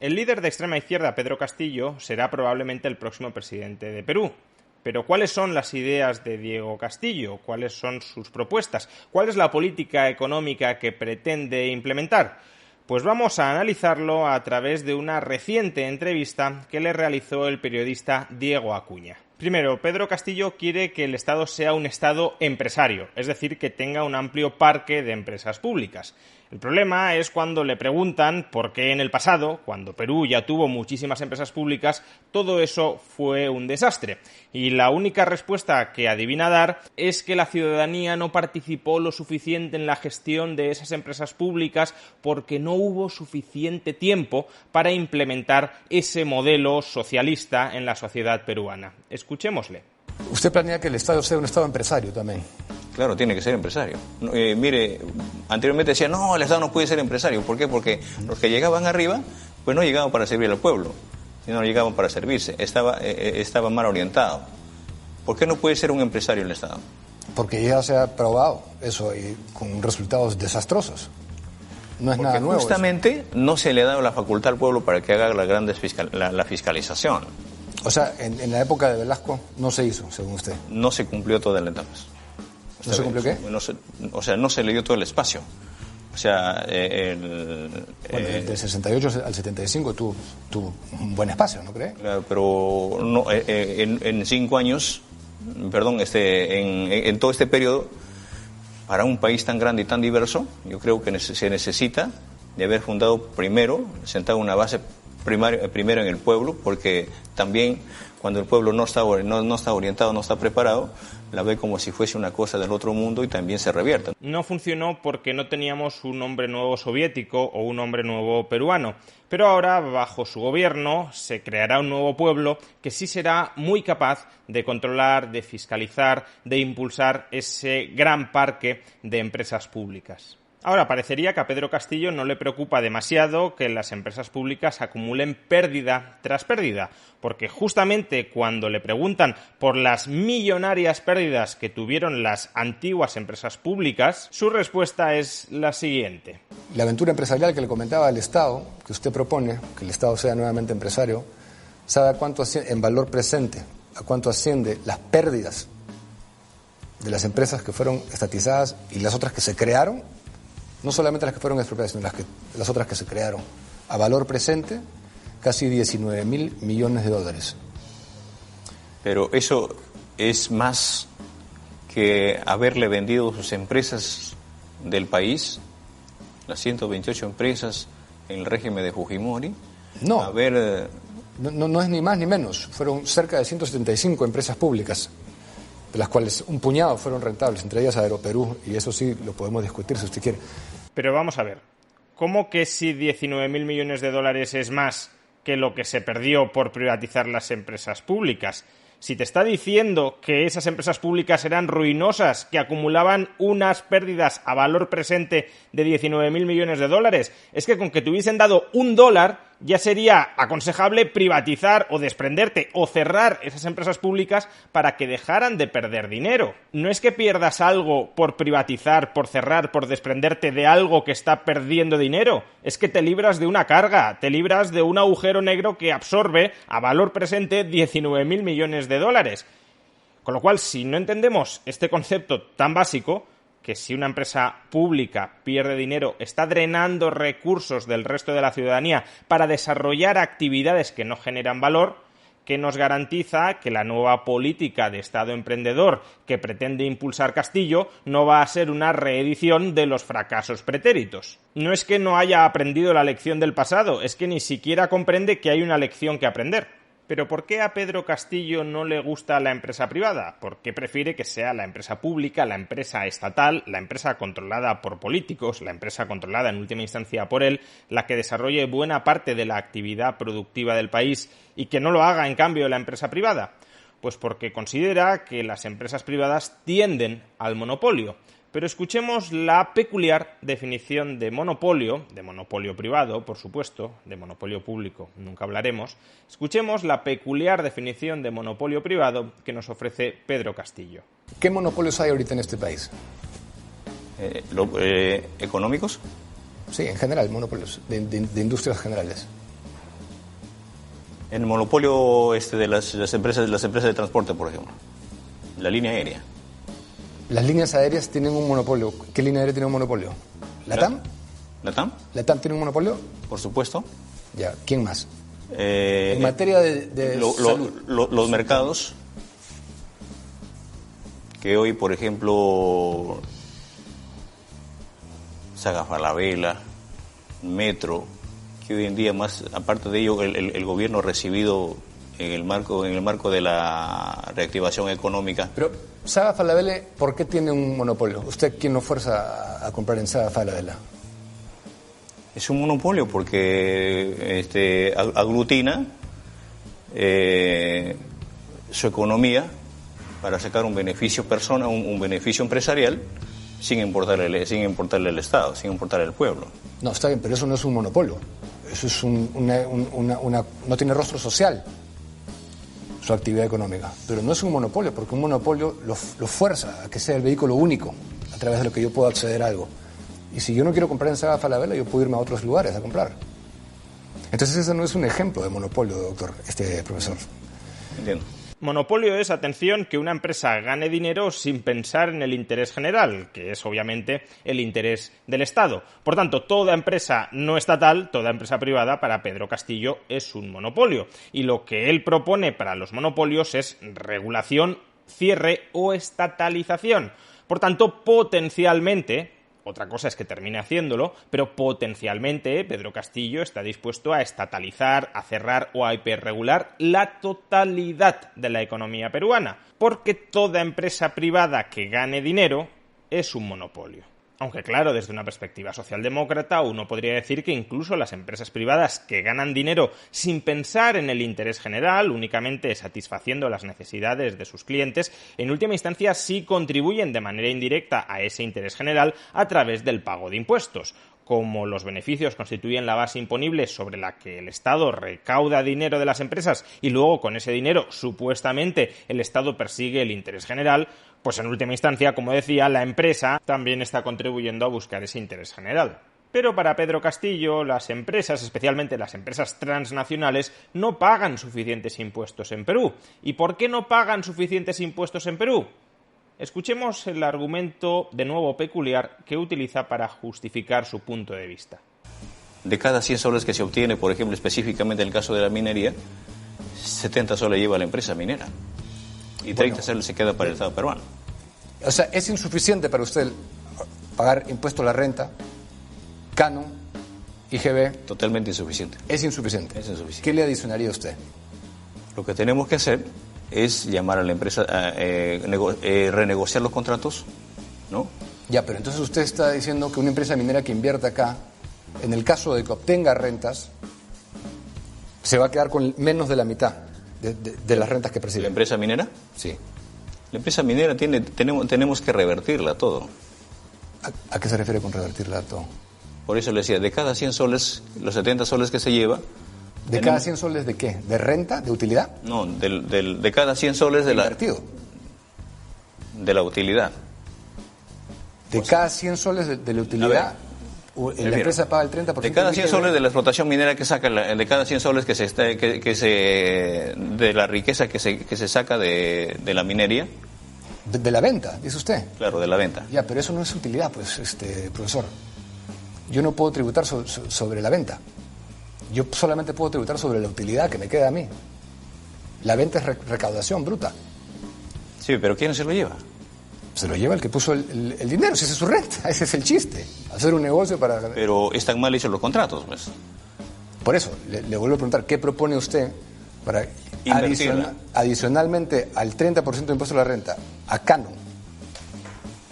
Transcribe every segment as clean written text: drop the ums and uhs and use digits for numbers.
El líder de extrema izquierda, Pedro Castillo, será probablemente el próximo presidente de Perú. Pero ¿cuáles son las ideas de Diego Castillo? ¿Cuáles son sus propuestas? ¿Cuál es la política económica que pretende implementar? Pues vamos a analizarlo a través de una reciente entrevista que le realizó el periodista Diego Acuña. Primero, Pedro Castillo quiere que el Estado sea un Estado empresario, es decir, que tenga un amplio parque de empresas públicas. El problema es cuando le preguntan por qué en el pasado, cuando Perú ya tuvo muchísimas empresas públicas, todo eso fue un desastre. Y la única respuesta que adivina dar es que la ciudadanía no participó lo suficiente en la gestión de esas empresas públicas porque no hubo suficiente tiempo para implementar ese modelo socialista en la sociedad peruana. Escuchémosle. ¿Usted planea que el Estado sea un Estado empresario también? Claro, tiene que ser empresario. Mire, anteriormente decía, no, el Estado no puede ser empresario. ¿Por qué? Porque los que llegaban arriba, pues no llegaban para servir al pueblo, sino llegaban para servirse. Estaba mal orientado. ¿Por qué no puede ser un empresario el Estado? Porque ya se ha probado eso y con resultados desastrosos. No es Porque nada nuevo. Justamente eso. No se le ha dado la facultad al pueblo para que haga la fiscalización. O sea, en la época de Velasco no se hizo, según usted. No se cumplió todas las etapas. ¿No se cumplió qué? No se le dio todo el espacio. O sea, del 68 al 75 tuvo un buen espacio, ¿no cree? Claro, pero no, en 5 años, perdón, en todo este periodo, para un país tan grande y tan diverso, yo creo que se necesita de haber fundado primero, sentado una base primero en el pueblo, porque también cuando el pueblo no está orientado, no está preparado, la ve como si fuese una cosa del otro mundo y también se revierte. No funcionó porque no teníamos un hombre nuevo soviético o un hombre nuevo peruano, pero ahora, bajo su gobierno, se creará un nuevo pueblo que sí será muy capaz de controlar, de fiscalizar, de impulsar ese gran parque de empresas públicas. Ahora, parecería que a Pedro Castillo no le preocupa demasiado que las empresas públicas acumulen pérdida tras pérdida, porque justamente cuando le preguntan por las millonarias pérdidas que tuvieron las antiguas empresas públicas, su respuesta es la siguiente. La aventura empresarial que le comentaba al Estado, que usted propone, que el Estado sea nuevamente empresario, ¿sabe a cuánto en valor presente, a cuánto asciende las pérdidas de las empresas que fueron estatizadas y las otras que se crearon? No solamente las que fueron expropiadas, sino las otras que se crearon. A valor presente, casi 19.000 millones de dólares. Pero eso es más que haberle vendido sus empresas del país, las 128 empresas en el régimen de Fujimori. No, no es ni más ni menos. Fueron cerca de 175 empresas públicas, de las cuales un puñado fueron rentables, entre ellas Aeroperú, y eso sí lo podemos discutir si usted quiere. Pero vamos a ver, ¿cómo que si 19.000 millones de dólares es más que lo que se perdió por privatizar las empresas públicas? Si te está diciendo que esas empresas públicas eran ruinosas, que acumulaban unas pérdidas a valor presente de 19.000 millones de dólares, es que con que te hubiesen dado $1 ya sería aconsejable privatizar o desprenderte o cerrar esas empresas públicas para que dejaran de perder dinero. No es que pierdas algo por privatizar, por cerrar, por desprenderte de algo que está perdiendo dinero, es que te libras de una carga, te libras de un agujero negro que absorbe a valor presente 19.000 millones de dólares. Con lo cual, si no entendemos este concepto tan básico, que si una empresa pública pierde dinero, está drenando recursos del resto de la ciudadanía para desarrollar actividades que no generan valor, ¿qué nos garantiza que la nueva política de Estado emprendedor que pretende impulsar Castillo no va a ser una reedición de los fracasos pretéritos? No es que no haya aprendido la lección del pasado, es que ni siquiera comprende que hay una lección que aprender. ¿Pero por qué a Pedro Castillo no le gusta la empresa privada? ¿Por qué prefiere que sea la empresa pública, la empresa estatal, la empresa controlada por políticos, la empresa controlada en última instancia por él, la que desarrolle buena parte de la actividad productiva del país y que no lo haga en cambio la empresa privada? Pues porque considera que las empresas privadas tienden al monopolio. Pero escuchemos la peculiar definición de monopolio privado, por supuesto, de monopolio público nunca hablaremos. Escuchemos la peculiar definición de monopolio privado que nos ofrece Pedro Castillo. ¿Qué monopolios hay ahorita en este país? ¿Económicos? Sí, en general, monopolios de industrias generales. En el monopolio de las empresas de transporte, por ejemplo. La línea aérea. Las líneas aéreas tienen un monopolio. ¿Qué línea aérea tiene un monopolio? ¿LATAM? ¿LATAM? ¿LATAM tiene un monopolio? Por supuesto. Ya, ¿quién más? En materia de salud. Los mercados, que hoy, por ejemplo, Saga Falabella, Metro, que hoy en día más, aparte de ello, el gobierno ha recibido en el marco de la reactivación económica. Pero Saga Falabella, ¿por qué tiene un monopolio? ¿Usted quién lo fuerza a comprar en Saga Falabella? Es un monopolio porque aglutina su economía para sacar un beneficio un beneficio empresarial sin importarle al Estado, sin importarle al pueblo. No, está bien, pero eso no es un monopolio. Eso es no tiene rostro social su actividad económica. Pero no es un monopolio, porque un monopolio lo fuerza a que sea el vehículo único a través de lo que yo puedo acceder a algo. Y si yo no quiero comprar en Saga Falabella, yo puedo irme a otros lugares a comprar. Entonces ese no es un ejemplo de monopolio, doctor, profesor. Entiendo. Monopolio es, atención, que una empresa gane dinero sin pensar en el interés general, que es obviamente el interés del Estado. Por tanto, toda empresa no estatal, toda empresa privada, para Pedro Castillo es un monopolio. Y lo que él propone para los monopolios es regulación, cierre o estatalización. Por tanto, potencialmente, otra cosa es que termine haciéndolo, pero potencialmente Pedro Castillo está dispuesto a estatalizar, a cerrar o a hiperregular la totalidad de la economía peruana, porque toda empresa privada que gane dinero es un monopolio. Aunque claro, desde una perspectiva socialdemócrata, uno podría decir que incluso las empresas privadas que ganan dinero sin pensar en el interés general, únicamente satisfaciendo las necesidades de sus clientes, en última instancia sí contribuyen de manera indirecta a ese interés general a través del pago de impuestos. Como los beneficios constituyen la base imponible sobre la que el Estado recauda dinero de las empresas y luego con ese dinero supuestamente el Estado persigue el interés general, pues en última instancia, como decía, la empresa también está contribuyendo a buscar ese interés general. Pero para Pedro Castillo, las empresas, especialmente las empresas transnacionales, no pagan suficientes impuestos en Perú. ¿Y por qué no pagan suficientes impuestos en Perú? Escuchemos el argumento, de nuevo peculiar, que utiliza para justificar su punto de vista. De cada 100 soles que se obtiene, por ejemplo, específicamente en el caso de la minería, 70 soles lleva la empresa minera y 30 soles se queda para el Estado peruano. O sea, ¿es insuficiente para usted pagar impuesto a la renta, canon, IGB? Totalmente insuficiente. Es insuficiente. Es insuficiente. ¿Qué le adicionaría a usted? Lo que tenemos que hacer es llamar a la empresa a renegociar los contratos, ¿no? Ya, pero entonces usted está diciendo que una empresa minera que invierta acá, en el caso de que obtenga rentas, se va a quedar con menos de la mitad de las rentas que percibe. ¿La empresa minera? Sí. La empresa minera tenemos que revertirla todo. ¿A qué se refiere con revertirla todo? Por eso le decía, de cada 100 soles, los 70 soles que se lleva... ¿De cada 100 soles de qué? ¿De renta? ¿De utilidad? No, de cada 100 soles de invertido. De la utilidad. De cada 100 soles de la utilidad, la empresa paga el 30%. De cada 100 soles de la explotación minera que saca, de cada 100 soles de la riqueza que se saca de la minería. De la venta, dice usted. Claro, de la venta. Ya, pero eso no es utilidad, pues, profesor. Yo no puedo tributar sobre la venta. Yo solamente puedo tributar sobre la utilidad que me queda a mí. La venta es recaudación bruta. Sí, pero ¿quién se lo lleva? Se lo lleva el que puso el dinero, si esa es su renta, ese es el chiste. Hacer un negocio para... Pero están mal hechos los contratos, pues. Por eso, le vuelvo a preguntar, ¿qué propone usted para adicionalmente al 30% de impuesto a la renta, a canon,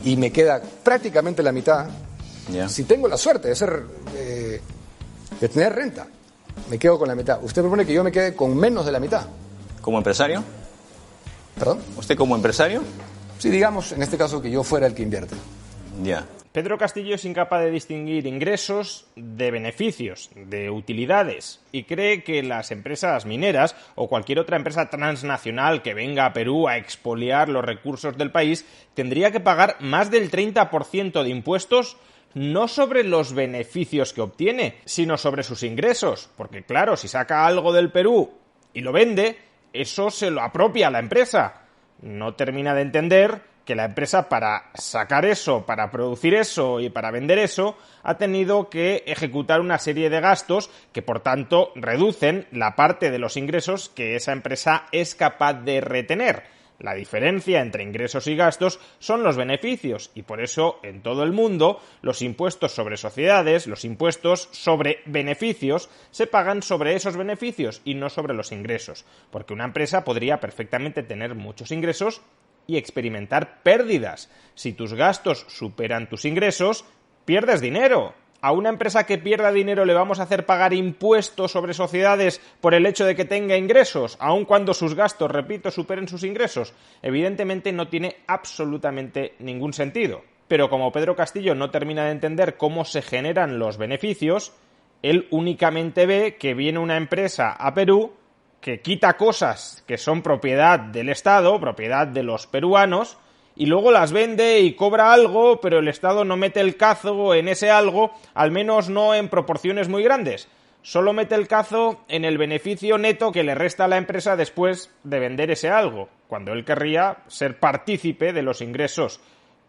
y me queda prácticamente la mitad? Ya. Si tengo la suerte de tener renta, me quedo con la mitad. Usted propone que yo me quede con menos de la mitad. ¿Como empresario? ¿Perdón? ¿Usted como empresario? Sí, digamos, en este caso, que yo fuera el que invierte. Ya. Pedro Castillo es incapaz de distinguir ingresos de beneficios, de utilidades, y cree que las empresas mineras o cualquier otra empresa transnacional que venga a Perú a expoliar los recursos del país tendría que pagar más del 30% de impuestos no sobre los beneficios que obtiene, sino sobre sus ingresos. Porque claro, si saca algo del Perú y lo vende, eso se lo apropia a la empresa. No termina de entender que la empresa, para sacar eso, para producir eso y para vender eso, ha tenido que ejecutar una serie de gastos que, por tanto, reducen la parte de los ingresos que esa empresa es capaz de retener. La diferencia entre ingresos y gastos son los beneficios, y por eso en todo el mundo los impuestos sobre sociedades, los impuestos sobre beneficios, se pagan sobre esos beneficios y no sobre los ingresos, porque una empresa podría perfectamente tener muchos ingresos y experimentar pérdidas. Si tus gastos superan tus ingresos, pierdes dinero. ¿A una empresa que pierda dinero le vamos a hacer pagar impuestos sobre sociedades por el hecho de que tenga ingresos, aun cuando sus gastos, repito, superen sus ingresos? Evidentemente no tiene absolutamente ningún sentido. Pero como Pedro Castillo no termina de entender cómo se generan los beneficios, él únicamente ve que viene una empresa a Perú que quita cosas que son propiedad del Estado, propiedad de los peruanos, y luego las vende y cobra algo, pero el Estado no mete el cazo en ese algo, al menos no en proporciones muy grandes. Solo mete el cazo en el beneficio neto que le resta a la empresa después de vender ese algo, cuando él querría ser partícipe de los ingresos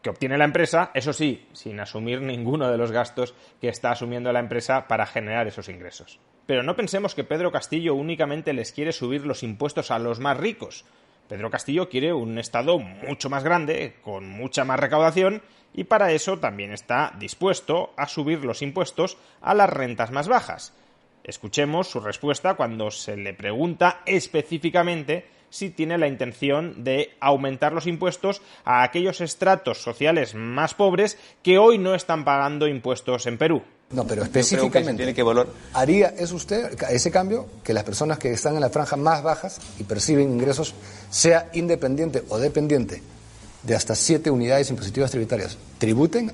que obtiene la empresa, eso sí, sin asumir ninguno de los gastos que está asumiendo la empresa para generar esos ingresos. Pero no pensemos que Pedro Castillo únicamente les quiere subir los impuestos a los más ricos. Pedro Castillo quiere un Estado mucho más grande, con mucha más recaudación, y para eso también está dispuesto a subir los impuestos a las rentas más bajas. Escuchemos su respuesta cuando se le pregunta específicamente si tiene la intención de aumentar los impuestos a aquellos estratos sociales más pobres que hoy no están pagando impuestos en Perú. No, pero específicamente, tiene que valorar. ¿Haría eso usted, ese cambio, que las personas que están en las franjas más bajas y perciben ingresos, sea independiente o dependiente de hasta 7 unidades impositivas tributarias, tributen?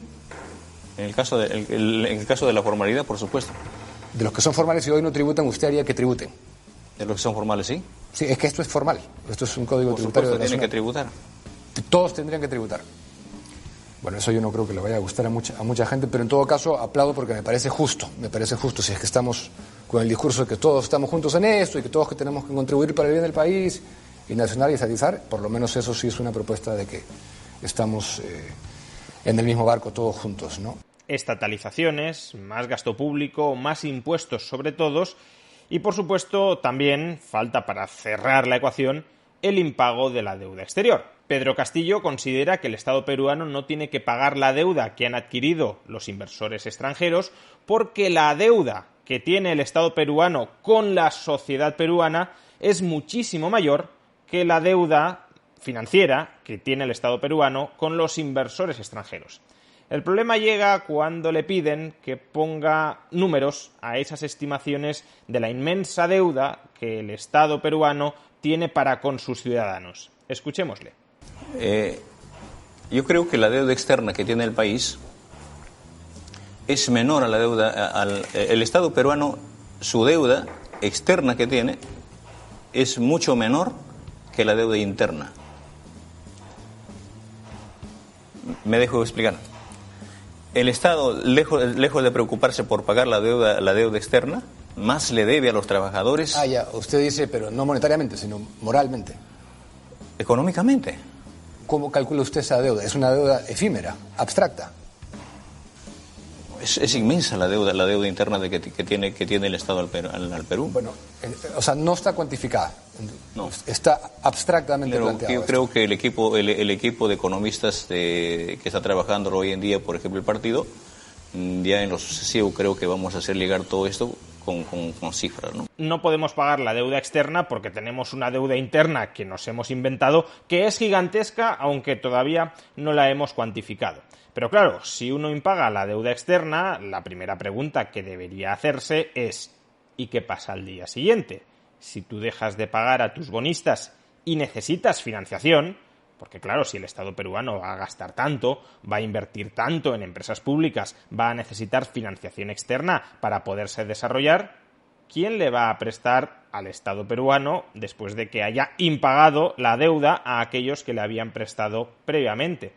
En el caso de la formalidad, por supuesto. De los que son formales y hoy no tributan, ¿usted haría que tributen? De los que son formales, sí. Sí, es que esto es formal. Esto es un código tributario de la tienen zona. que tributar. Todos tendrían que tributar. Bueno, eso yo no creo que le vaya a gustar a mucha gente, pero en todo caso aplaudo porque me parece justo, si es que estamos con el discurso de que todos estamos juntos en esto y que todos que tenemos que contribuir para el bien del país y nacionalizar, por lo menos eso sí es una propuesta de que estamos en el mismo barco todos juntos, ¿no? Estatalizaciones, más gasto público, más impuestos sobre todos y, por supuesto, también falta para cerrar la ecuación el impago de la deuda exterior. Pedro Castillo considera que el Estado peruano no tiene que pagar la deuda que han adquirido los inversores extranjeros porque la deuda que tiene el Estado peruano con la sociedad peruana es muchísimo mayor que la deuda financiera que tiene el Estado peruano con los inversores extranjeros. El problema llega cuando le piden que ponga números a esas estimaciones de la inmensa deuda que el Estado peruano tiene para con sus ciudadanos. Escuchémosle. Yo creo que la deuda externa que tiene el país es menor a la deuda. El Estado peruano, su deuda externa que tiene es mucho menor que la deuda interna. ¿Me dejo explicar? El Estado, lejos de preocuparse por pagar la deuda externa, más le debe a los trabajadores. Ah, ya, usted dice, pero no monetariamente, sino moralmente. Económicamente. ¿Cómo calcula usted esa deuda? ¿Es una deuda efímera, abstracta? Es inmensa la deuda interna que tiene el Estado al Perú. Bueno, o sea, no está cuantificada. No. Está abstractamente Pero planteado. Yo creo que el equipo de economistas que está trabajando hoy en día, por ejemplo, el partido, ya en lo sucesivo creo que vamos a hacer llegar todo esto con cifras, ¿no? No podemos pagar la deuda externa porque tenemos una deuda interna que nos hemos inventado, que es gigantesca, aunque todavía no la hemos cuantificado. Pero claro, si uno impaga la deuda externa, la primera pregunta que debería hacerse es ¿y qué pasa al día siguiente? Si tú dejas de pagar a tus bonistas y necesitas financiación, porque claro, si el Estado peruano va a gastar tanto, va a invertir tanto en empresas públicas, va a necesitar financiación externa para poderse desarrollar, ¿quién le va a prestar al Estado peruano después de que haya impagado la deuda a aquellos que le habían prestado previamente?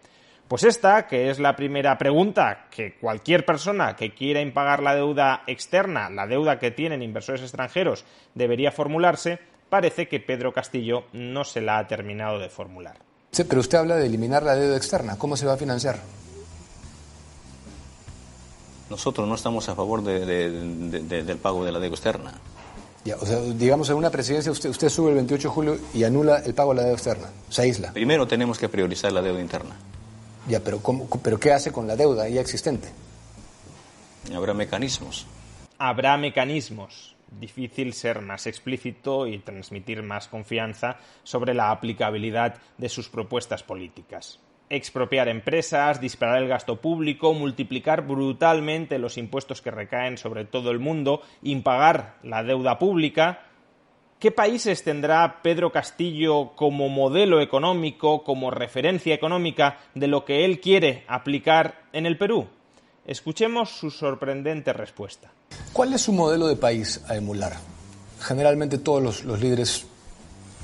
Pues esta, que es la primera pregunta que cualquier persona que quiera impagar la deuda externa, la deuda que tienen inversores extranjeros, debería formularse, parece que Pedro Castillo no se la ha terminado de formular. Sí, pero usted habla de eliminar la deuda externa. ¿Cómo se va a financiar? Nosotros no estamos a favor del pago de la deuda externa. Ya, o sea, digamos, en una presidencia usted sube el 28 de julio y anula el pago de la deuda externa. Se aísla. Primero tenemos que priorizar la deuda interna. Ya, pero ¿qué hace con la deuda ya existente? Habrá mecanismos. Habrá mecanismos. Difícil ser más explícito y transmitir más confianza sobre la aplicabilidad de sus propuestas políticas. Expropiar empresas, disparar el gasto público, multiplicar brutalmente los impuestos que recaen sobre todo el mundo, impagar la deuda pública. ¿Qué países tendrá Pedro Castillo como modelo económico, como referencia económica de lo que él quiere aplicar en el Perú? Escuchemos su sorprendente respuesta. ¿Cuál es su modelo de país a emular? Generalmente todos los líderes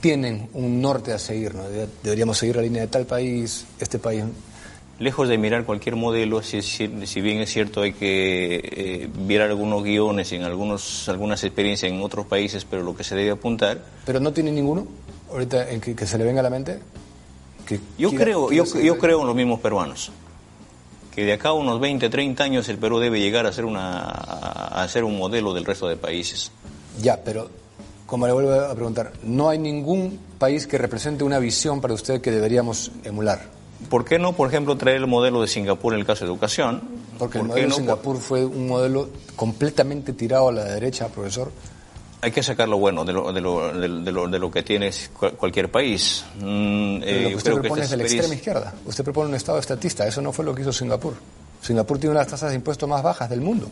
tienen un norte a seguir, ¿no? Deberíamos seguir la línea de tal país, este país. Lejos de mirar cualquier modelo, si bien es cierto hay que ver algunos guiones y en algunas experiencias en otros países, pero lo que se debe apuntar... ¿Pero no tiene ninguno ahorita en que se le venga a la mente? Yo creo en los mismos peruanos, que de acá a unos 20, 30 años el Perú debe llegar a ser un modelo del resto de países. Ya, pero como le vuelvo a preguntar, ¿no hay ningún país que represente una visión para usted que deberíamos emular? ¿Por qué no, por ejemplo, traer el modelo de Singapur en el caso de educación? Porque el modelo de Singapur fue un modelo completamente tirado a la derecha, profesor. Hay que sacar lo bueno de lo que tiene cualquier país. Pero lo que usted propone es de la extrema izquierda. Usted propone un Estado estatista. Eso no fue lo que hizo Singapur. Singapur tiene unas tasas de impuestos más bajas del mundo.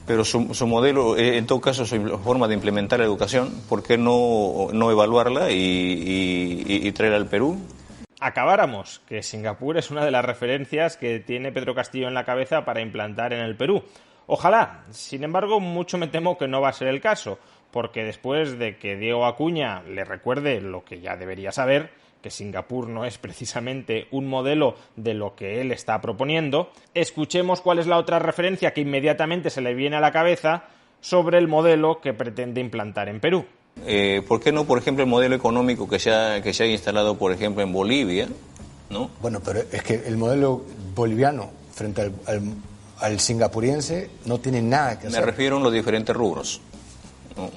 Pero su modelo, en todo caso, su forma de implementar la educación, ¿por qué no evaluarla y traerla al Perú? Acabáramos que Singapur es una de las referencias que tiene Pedro Castillo en la cabeza para implantar en el Perú. Ojalá. Sin embargo, mucho me temo que no va a ser el caso, porque después de que Diego Acuña le recuerde lo que ya debería saber, que Singapur no es precisamente un modelo de lo que él está proponiendo, escuchemos cuál es la otra referencia que inmediatamente se le viene a la cabeza sobre el modelo que pretende implantar en Perú. ¿Por qué no, por ejemplo, el modelo económico que se ha instalado, por ejemplo, en Bolivia, ¿no? Bueno, pero es que el modelo boliviano frente al singapuriense no tiene nada que hacer. Me refiero a los diferentes rubros, ¿no?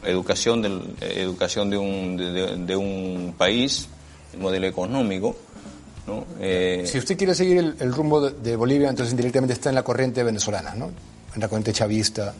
Educación de un país, el modelo económico, ¿no? Si usted quiere seguir el rumbo de Bolivia, entonces indirectamente está en la corriente venezolana, ¿no? En la corriente chavista,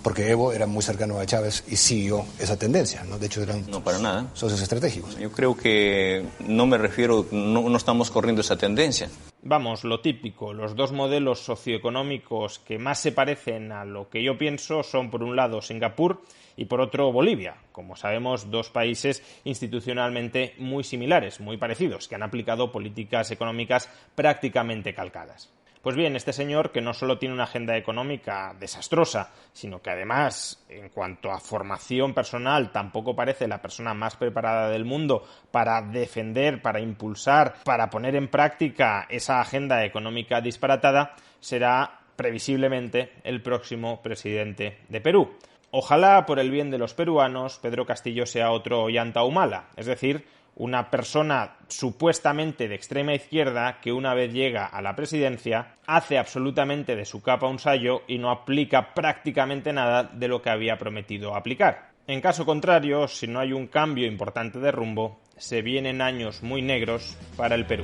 porque Evo era muy cercano a Chávez y siguió esa tendencia, ¿no? De hecho eran no para nada socios estratégicos. Yo creo que no estamos corriendo esa tendencia. Vamos, lo típico, los dos modelos socioeconómicos que más se parecen a lo que yo pienso son, por un lado, Singapur y por otro, Bolivia. Como sabemos, dos países institucionalmente muy similares, muy parecidos, que han aplicado políticas económicas prácticamente calcadas. Pues bien, este señor, que no solo tiene una agenda económica desastrosa, sino que además, en cuanto a formación personal, tampoco parece la persona más preparada del mundo para defender, para impulsar, para poner en práctica esa agenda económica disparatada, será previsiblemente el próximo presidente de Perú. Ojalá, por el bien de los peruanos, Pedro Castillo sea otro Ollanta Humala, es decir, una persona supuestamente de extrema izquierda que una vez llega a la presidencia hace absolutamente de su capa un sayo y no aplica prácticamente nada de lo que había prometido aplicar. En caso contrario, si no hay un cambio importante de rumbo, se vienen años muy negros para el Perú.